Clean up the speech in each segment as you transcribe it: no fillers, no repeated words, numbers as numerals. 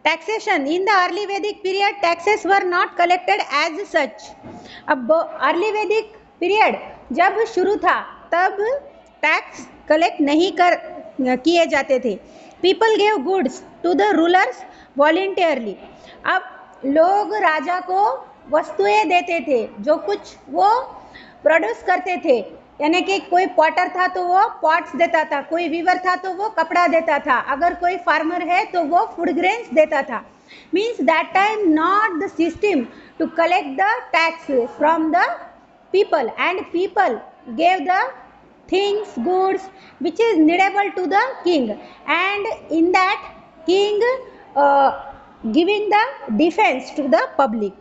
Taxation in the early Vedic period taxes were not collected as such. अब early Vedic period जब शुरू था तब टैक्स कलेक्ट नहीं किए जाते थे। People gave goods to the rulers voluntarily. अब लोग राजा को वस्तुएं देते थे, जो कुछ वो प्रोड्यूस करते थे, यानी कि कोई पॉटर था तो वो पॉट्स देता था, कोई वीवर था तो वो कपड़ा देता था, अगर कोई फार्मर है तो वो फूड ग्रेन्स देता था। Means that time not the system to collect the tax from the people, and people gave the things, goods which is needable to the king, and in that king giving the defense to the public.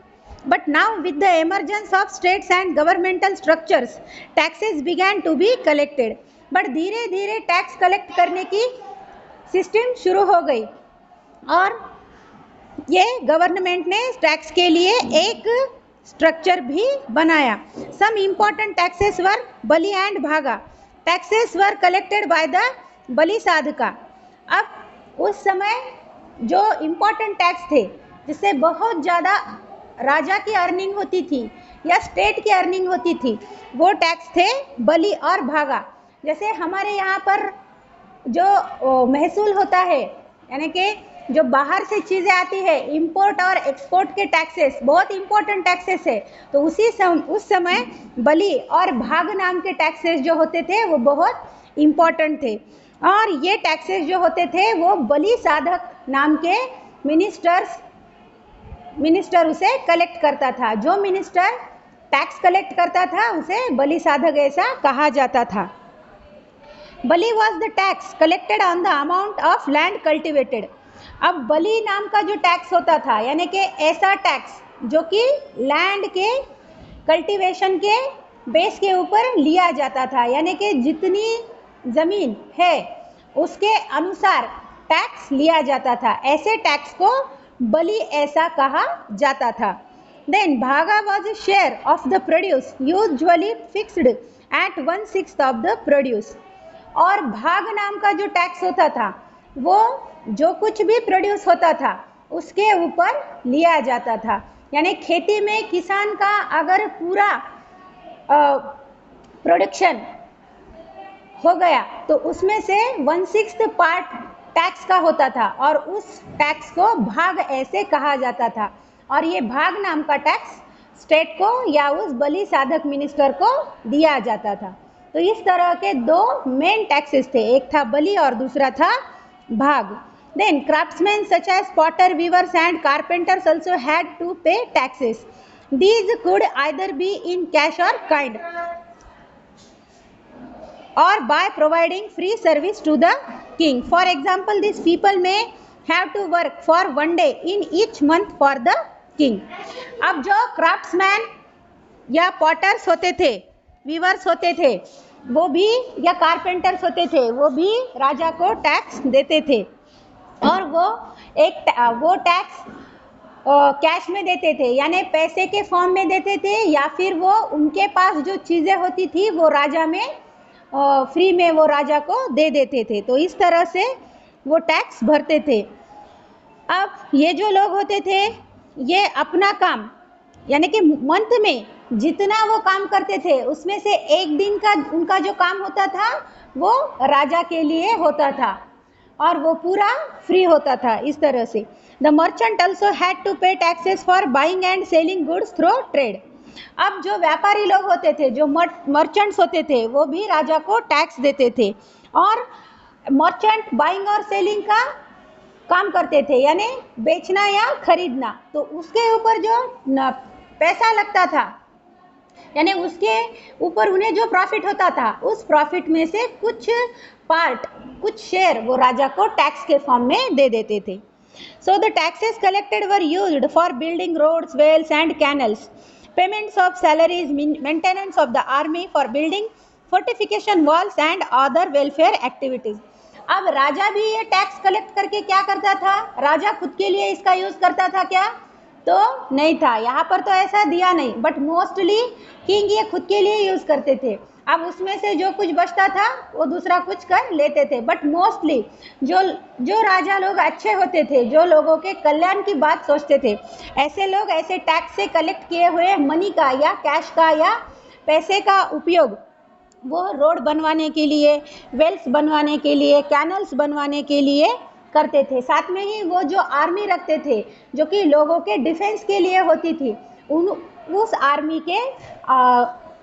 But now with the emergence of states and governmental structures taxes began to be collected. but धीरे धीरे tax collect करने की system शुरू हो गई और ये government ने टैक्स के लिए एक स्ट्रक्चर भी बनाया। Some important taxes were bali and bhaga. Taxes were collected by the bali sadhaka. अब उस समय जो इम्पॉर्टेंट टैक्स थे, जिससे बहुत ज़्यादा राजा की अर्निंग होती थी या स्टेट की अर्निंग होती थी, वो टैक्स थे बलि और भागा। जैसे हमारे यहाँ पर जो महसूल होता है, यानी कि जो बाहर से चीज़ें आती है, इंपोर्ट और एक्सपोर्ट के टैक्सेस बहुत इंपॉर्टेंट टैक्सेस है, तो उस समय बलि और भाग नाम के टैक्सेस जो होते थे वो बहुत इंपॉर्टेंट थे। और ये टैक्सेस जो होते थे वो बलि साधक नाम के मिनिस्टर उसे कलेक्ट करता था। जो मिनिस्टर टैक्स कलेक्ट करता था उसे बलि साधक ऐसा कहा जाता था। Bali was the tax collected on the amount of land cultivated. अब बलि नाम का जो टैक्स होता था, यानी कि ऐसा टैक्स जो कि लैंड के कल्टीवेशन के बेस के ऊपर लिया जाता था, यानी कि जितनी ज़मीन है उसके अनुसार टैक्स लिया जाता था, ऐसे टैक्स को बलि ऐसा कहा जाता था। देन भागा was share of the produce usually fixed at 1/6 of the produce. और भाग नाम का जो टैक्स होता था वो जो कुछ भी प्रोड्यूस होता था उसके ऊपर लिया जाता था। यानी खेती में किसान का अगर पूरा प्रोडक्शन हो गया तो उसमें से 1/6 पार्ट टैक्स का होता था और उस टैक्स को भाग ऐसे कहा जाता था। और ये भाग नाम का टैक्स स्टेट को या उस बलि साधक मिनिस्टर को दिया जाता था। तो इस तरह के दो मेन टैक्सेस थे, एक था बलि और दूसरा था भाग। Then craftsmen such as potter, weavers and carpenters also had to pay taxes. These could either be in cash or kind, or by providing free service to the king. For example, these people may have to work for 1 day in each month for the king. अब जो craftsman या potters होते थे, weavers होते थे, वो भी या कारपेंटर्स होते थे, वो भी राजा को टैक्स देते थे और वो टैक्स कैश में देते थे, यानी पैसे के फॉर्म में देते थे, या फिर वो उनके पास जो चीज़ें होती थी वो राजा में फ्री में वो राजा को दे देते थे। तो इस तरह से वो टैक्स भरते थे। अब ये जो लोग होते थे ये अपना काम, यानी कि मंथ में जितना वो काम करते थे उसमें से एक दिन का उनका जो काम होता था वो राजा के लिए होता था और वो पूरा फ्री होता था। इस तरह से the merchant also had to pay taxes for buying and selling goods through trade. अब जो व्यापारी लोग होते थे, जो मर्चेंट्स होते थे, वो भी राजा को टैक्स देते थे और मर्चेंट बाइंग और सेलिंग का काम करते थे, यानी बेचना या खरीदना। तो उसके ऊपर जो पैसा लगता था, यानी उसके ऊपर उन्हें जो प्रॉफिट होता था उस प्रॉफिट में से कुछ पार्ट, कुछ शेयर वो राजा को टैक्स के फॉर्म में दे देते थे। So the taxes collected were used for building roads, wells and canals, payments of salaries, maintenance of the army, for building fortification walls and other welfare activities. अब राजा भी ये टैक्स कलेक्ट करके क्या करता था, राजा खुद के लिए इसका यूज करता था क्या, तो नहीं था, यहाँ पर तो ऐसा दिया नहीं, बट मोस्टली किंग ये खुद के लिए यूज करते थे। अब उसमें से जो कुछ बचता था वो दूसरा कुछ कर लेते थे, बट मोस्टली जो जो राजा लोग अच्छे होते थे, जो लोगों के कल्याण की बात सोचते थे, ऐसे लोग ऐसे टैक्स से कलेक्ट किए हुए मनी का या कैश का या पैसे का उपयोग वो रोड बनवाने के लिए, वेल्स बनवाने के लिए, कैनल्स बनवाने के लिए करते थे। साथ में ही वो जो आर्मी रखते थे जो कि लोगों के डिफेंस के लिए होती थी, उस आर्मी के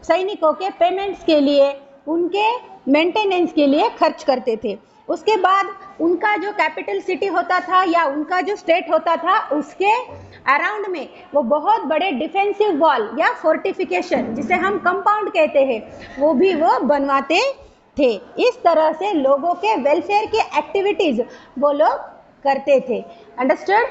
सैनिकों के पेमेंट्स के लिए, उनके मेंटेनेंस के लिए खर्च करते थे। उसके बाद उनका जो कैपिटल सिटी होता था या उनका जो स्टेट होता था, उसके अराउंड में वो बहुत बड़े डिफेंसिव वॉल या फोर्टिफिकेशन, जिसे हम कंपाउंड कहते हैं, वो भी वो बनवाते थे। इस तरह से लोगों के वेलफेयर की एक्टिविटीज वो लोग करते थे। अंडरस्टूड?